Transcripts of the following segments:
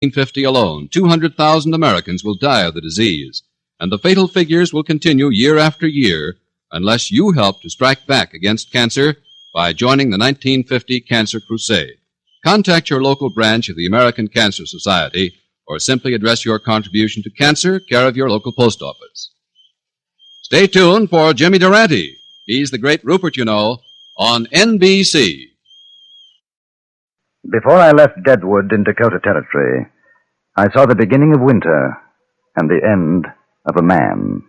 1950 alone, 200,000 Americans will die of the disease, and the fatal figures will continue year after year unless you help to strike back against cancer by joining the 1950 Cancer Crusade. Contact your local branch of the American Cancer Society or simply address your contribution to cancer, care of your local post office. Stay tuned for Jimmy Durante. He's the great Rupert, you know, on NBC. Before I left Deadwood in Dakota Territory, I saw the beginning of winter and the end of a man.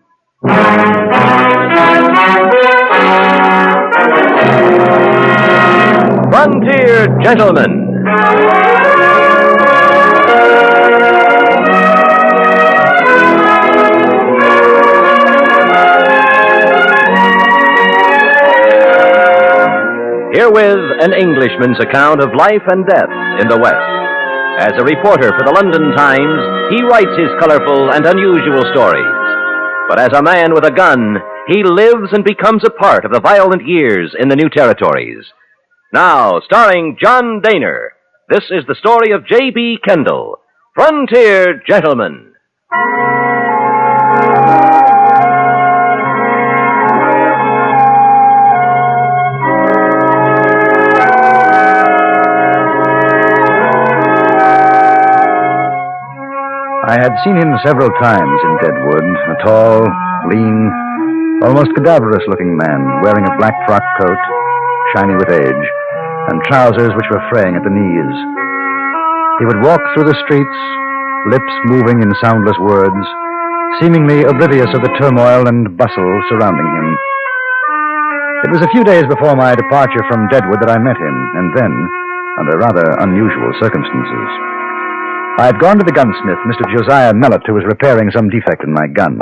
Frontier Gentlemen. Herewith an Englishman's account of life and death in the West. As a reporter for the London Times, he writes his colorful and unusual stories. But as a man with a gun, he lives and becomes a part of the violent years in the new territories. Now, starring John Daner, this is the story of J.B. Kendall, Frontier Gentleman. I had seen him several times in Deadwood, a tall, lean, almost cadaverous-looking man, wearing a black frock coat, shiny with age, and trousers which were fraying at the knees. He would walk through the streets, lips moving in soundless words, seemingly oblivious of the turmoil and bustle surrounding him. It was a few days before my departure from Deadwood that I met him, and then, under rather unusual circumstances. I had gone to the gunsmith, Mr. Josiah Mellett, who was repairing some defect in my gun.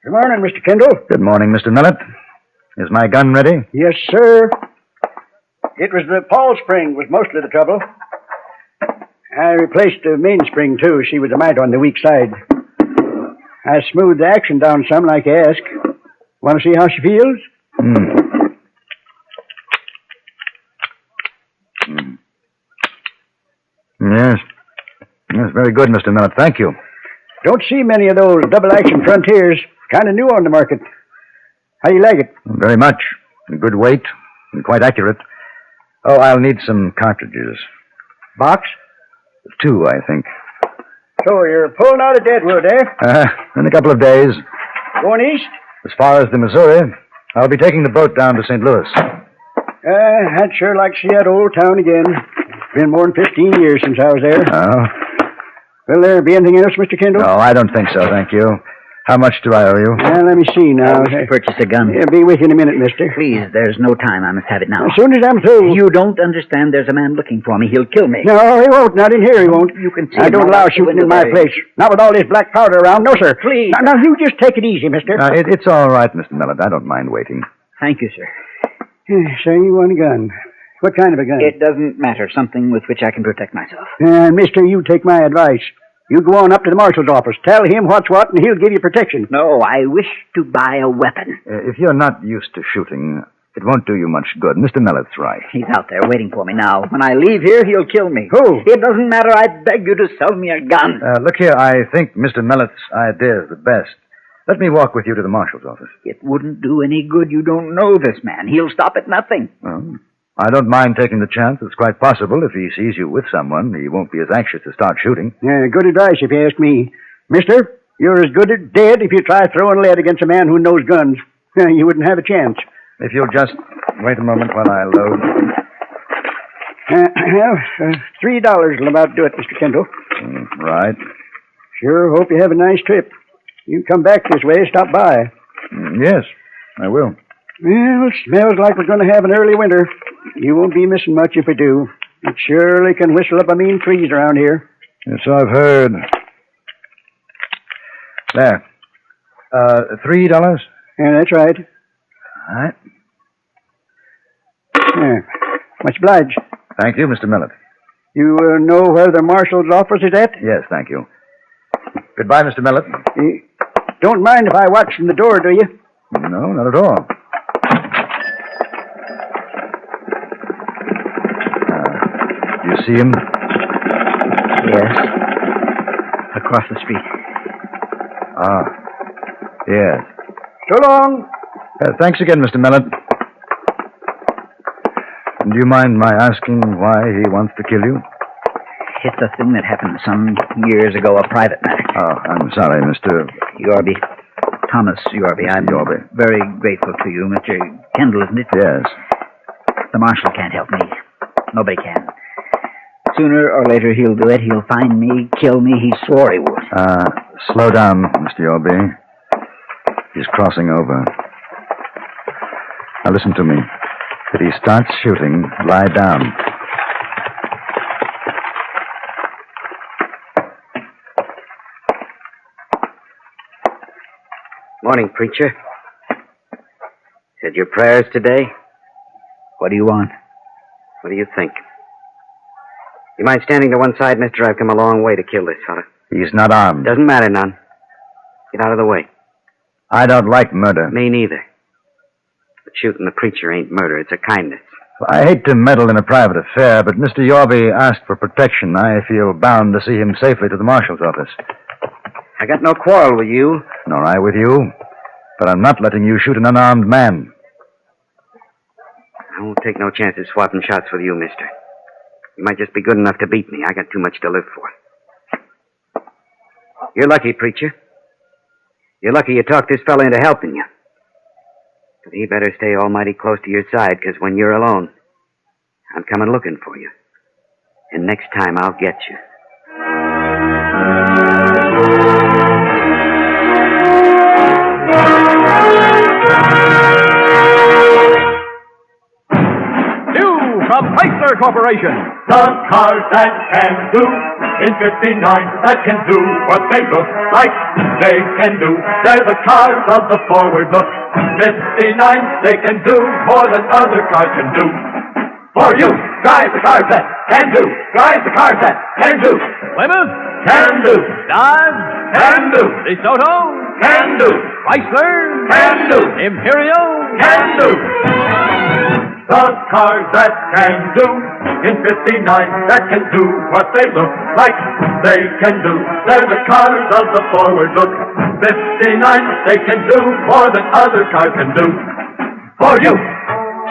Good morning, Mr. Kendall. Good morning, Mr. Mellett. Is my gun ready? Yes, sir. It was the pawl spring was mostly the trouble. I replaced the mainspring, too. She was a mite on the weak side. I smoothed the action down some like you asked. Want to see how she feels? Yes. Yes, very good, Mr. Mellett. Thank you. Don't see many of those double-action Frontiers. Kind of new on the market. How do you like it? Very much. Good weight and quite accurate. Oh, I'll need some cartridges. Box? 2, I think. So you're pulling out of Deadwood, eh? In a couple of days. Going east? As far as the Missouri. I'll be taking the boat down to St. Louis. I'd sure like to see that old town again. It's been more than 15 years since I was there. Oh? Will there be anything else, Mr. Kendall? No, I don't think so, thank you. How much do I owe you? Let me see now. I wish to purchase a gun. I'll be with you in a minute, mister. Please, there's no time. I must have it now. As soon as I'm through. You don't understand. There's a man looking for me. He'll kill me. No, he won't. Not in here, he won't. You can see I don't him allow out the shooting in window my there. place. Not with all this black powder around. No, sir. Please. Now, you just take it easy, mister. It's all right, Mr. Mellett. I don't mind waiting. Thank you, sir. So you want a gun. What kind of a gun? It doesn't matter. Something with which I can protect myself. Mister, you take my advice. You go on up to the marshal's office. Tell him what's what, and he'll give you protection. No, I wish to buy a weapon. If you're not used to shooting, it won't do you much good. Mr. Mellett's right. He's out there waiting for me now. When I leave here, he'll kill me. Who? It doesn't matter. I beg you to sell me a gun. Look here, I think Mr. Mellett's idea is the best. Let me walk with you to the marshal's office. It wouldn't do any good. You don't know this man. He'll stop at nothing. Well, I don't mind taking the chance. It's quite possible if he sees you with someone, he won't be as anxious to start shooting. Good advice, if you ask me. Mister, you're as good as dead if you try throwing lead against a man who knows guns. You wouldn't have a chance. If you'll just wait a moment while I load. $3 will about do it, Mr. Kendall. Right. Sure hope you have a nice trip. You come back this way, stop by. Yes, I will. Well, smells like we're going to have an early winter. You won't be missing much if we do. It surely can whistle up a mean freeze around here. Yes, I've heard. There. $3? Yeah, that's right. All right. Much obliged. Thank you, Mr. Mellett. You know where the marshal's office is at? Yes, thank you. Goodbye, Mr. Mellett. Don't mind if I watch from the door, do you? No, not at all. You see him? Yes. Across the street. Ah. Yes. So long. Thanks again, Mr. Mellon. Do you mind my asking why he wants to kill you? It's a thing that happened some years ago, a private matter. Oh, I'm sorry, Mr. Yorby. Thomas Yorby. I'm Yorby. very grateful to you, Mr. Kendall, isn't it? Yes. The marshal can't help me. Nobody can. Sooner or later he'll do it. He'll find me, kill me. He swore he would. Slow down, Mr. Yorby. He's crossing over. Now listen to me. If he starts shooting, lie down. Morning, preacher. Said your prayers today? What do you want? What do you think? You mind standing to one side, mister? I've come a long way to kill this fella. He's not armed. Doesn't matter none. Get out of the way. I don't like murder. Me neither. But shooting the preacher ain't murder. It's a kindness. I hate to meddle in a private affair, but Mr. Yorby asked for protection. I feel bound to see him safely to the marshal's office. I got no quarrel with you. Nor I with you. But I'm not letting you shoot an unarmed man. I won't take no chances swapping shots with you, mister. You might just be good enough to beat me. I got too much to live for. You're lucky, preacher. You're lucky you talked this fella into helping you. But he better stay almighty close to your side, because when you're alone, I'm coming looking for you. And next time I'll get you. From Chrysler Corporation. The cars that can do in 59 that can do what they look like they can do. They're the cars of the forward look. 59 they can do more than other cars can do. For you, drive the cars that can do. Drive the cars that can do. Plymouth? Can do. Dodge? Can do. DeSoto? Can do. Chrysler? Can do. Imperial? Can do. The cars that can do in 59 that can do what they look like they can do. They're the cars of the forward look. 59 they can do more than other cars can do. For you.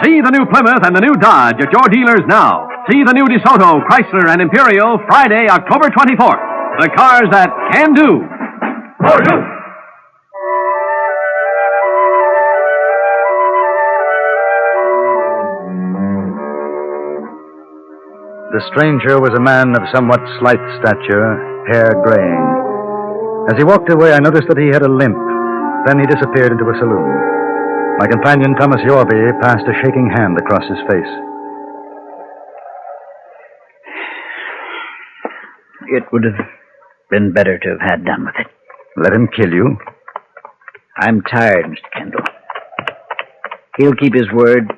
See the new Plymouth and the new Dodge at your dealers now. See the new DeSoto, Chrysler, and Imperial Friday, October 24th. The cars that can do. For you. The stranger was a man of somewhat slight stature, hair graying. As he walked away, I noticed that he had a limp. Then he disappeared into a saloon. My companion, Thomas Yorby, passed a shaking hand across his face. It would have been better to have had done with it. Let him kill you? I'm tired, Mr. Kendall. He'll keep his word.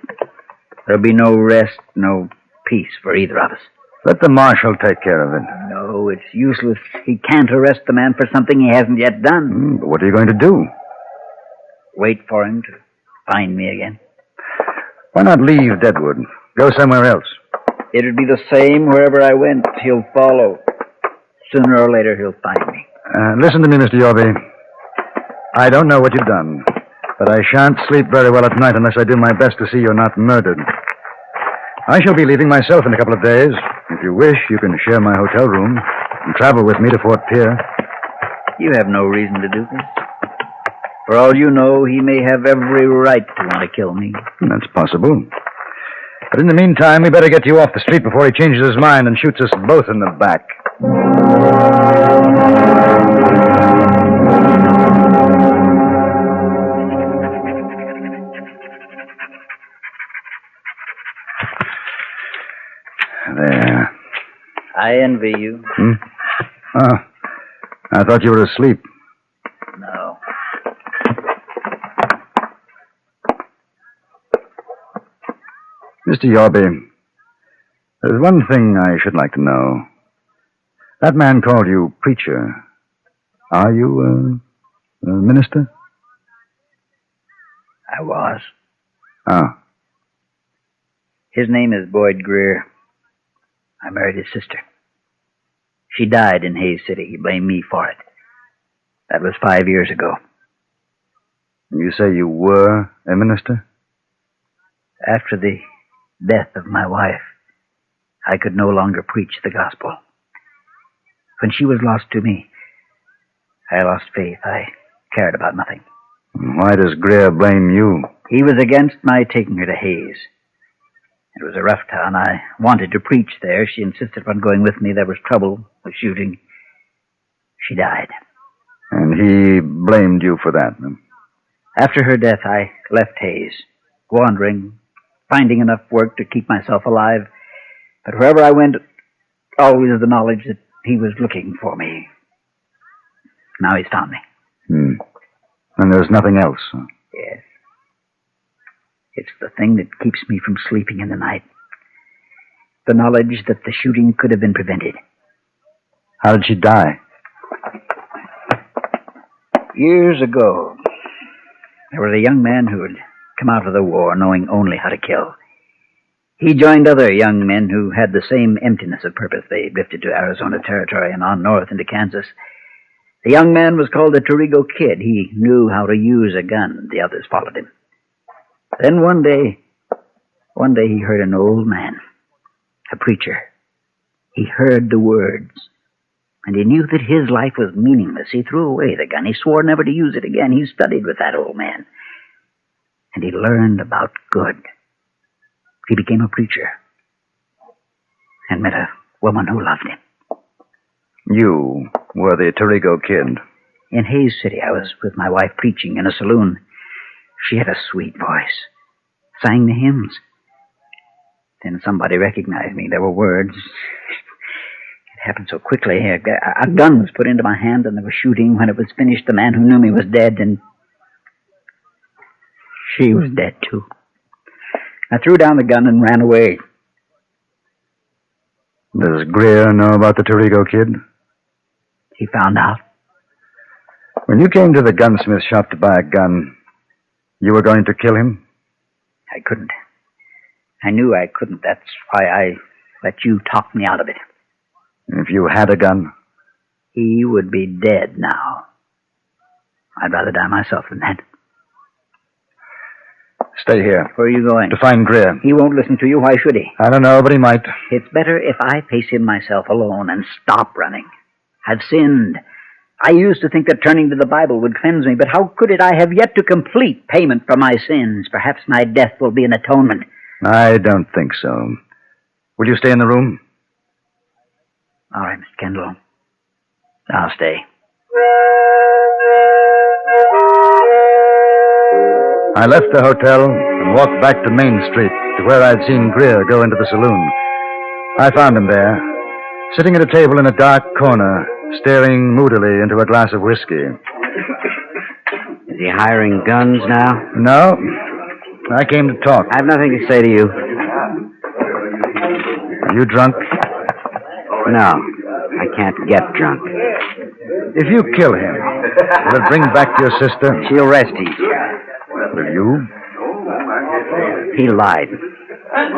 There'll be no rest, no peace for either of us. Let the marshal take care of it. No, it's useless. He can't arrest the man for something he hasn't yet done. But what are you going to do? Wait for him to find me again. Why not leave Deadwood? Go somewhere else. It'd be the same wherever I went. He'll follow. Sooner or later, he'll find me. Listen to me, Mr. Yorby. I don't know what you've done, but I shan't sleep very well at night unless I do my best to see you're not murdered. I shall be leaving myself in a couple of days. If you wish, you can share my hotel room and travel with me to Fort Pierre. You have no reason to do this. For all you know, he may have every right to want to kill me. That's possible. But in the meantime, we better get you off the street before he changes his mind and shoots us both in the back. There. I envy you. Oh, I thought you were asleep. No. Mr. Yorby, there's one thing I should like to know. That man called you preacher. Are you a minister? I was. Oh. His name is Boyd Greer. I married his sister. She died in Hayes City. He blamed me for it. That was 5 years ago. You say you were a minister? After the death of my wife, I could no longer preach the gospel. When she was lost to me, I lost faith. I cared about nothing. Why does Greer blame you? He was against my taking her to Hayes. It was a rough town. I wanted to preach there. She insisted upon going with me. There was trouble, a shooting. She died. And he blamed you for that? After her death, I left Hayes, wandering, finding enough work to keep myself alive. But wherever I went, always the knowledge that he was looking for me. Now he's found me. And there's nothing else? Yes. It's the thing that keeps me from sleeping in the night. The knowledge that the shooting could have been prevented. How did she die? Years ago, there was a young man who had come out of the war knowing only how to kill. He joined other young men who had the same emptiness of purpose. They drifted to Arizona Territory and on north into Kansas. The young man was called the Torrigo Kid. He knew how to use a gun. The others followed him. Then one day he heard an old man, a preacher. He heard the words, and he knew that his life was meaningless. He threw away the gun. He swore never to use it again. He studied with that old man, and he learned about good. He became a preacher and met a woman who loved him. You were the Torrigo Kid. In Hayes City, I was with my wife preaching in a saloon. She had a sweet voice, sang the hymns. Then somebody recognized me. There were words. It happened so quickly. A gun was put into my hand, and there was shooting. When it was finished, the man who knew me was dead, and she was dead, too. I threw down the gun and ran away. Does Greer know about the Torrigo Kid? He found out. When you came to the gunsmith shop to buy a gun, you were going to kill him? I couldn't. I knew I couldn't. That's why I let you talk me out of it. If you had a gun? He would be dead now. I'd rather die myself than that. Stay here. Where are you going? To find Greer. He won't listen to you. Why should he? I don't know, but he might. It's better if I face him myself alone and stop running. I've sinned. I used to think that turning to the Bible would cleanse me, but how could it? I have yet to complete payment for my sins. Perhaps my death will be an atonement. I don't think so. Will you stay in the room? All right, Mr. Kendall. I'll stay. I left the hotel and walked back to Main Street to where I'd seen Greer go into the saloon. I found him there, sitting at a table in a dark corner, staring moodily into a glass of whiskey. Is he hiring guns now? No. I came to talk. I have nothing to say to you. Are you drunk? No, I can't get drunk. If you kill him, will it bring back your sister? She'll rest easy. Will you? He lied.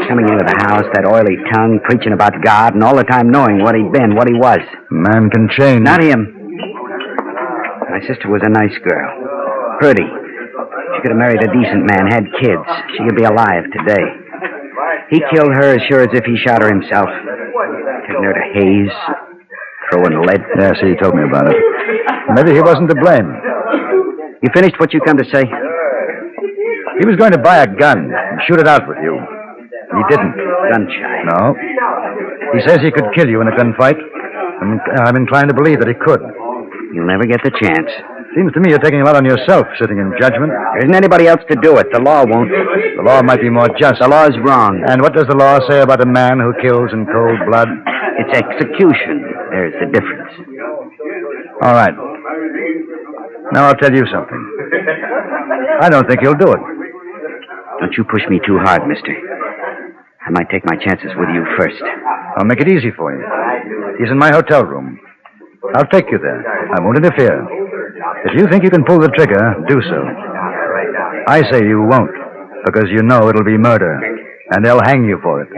Coming into the house, that oily tongue, preaching about God, and all the time knowing what he'd been, what he was. Man can change. Not him. My sister was a nice girl. Pretty. She could have married a decent man, had kids. She could be alive today. He killed her as sure as if he shot her himself. Taking her to Hayes, throwing lead. Yes, he told me about it. Maybe he wasn't to blame. You finished what you come to say? He was going to buy a gun and shoot it out with you. He didn't. Gun-shy. No. He says he could kill you in a gunfight. And I'm inclined to believe that he could. You'll never get the chance. Seems to me you're taking a lot on yourself, sitting in judgment. There isn't anybody else to do it. The law won't. The law might be more just. The law's wrong. And what does the law say about a man who kills in cold blood? It's execution. There's the difference. All right. Now I'll tell you something. I don't think he'll do it. Don't you push me too hard, mister. I might take my chances with you first. I'll make it easy for you. He's in my hotel room. I'll take you there. I won't interfere. If you think you can pull the trigger, do so. I say you won't, because you know it'll be murder, and they'll hang you for it.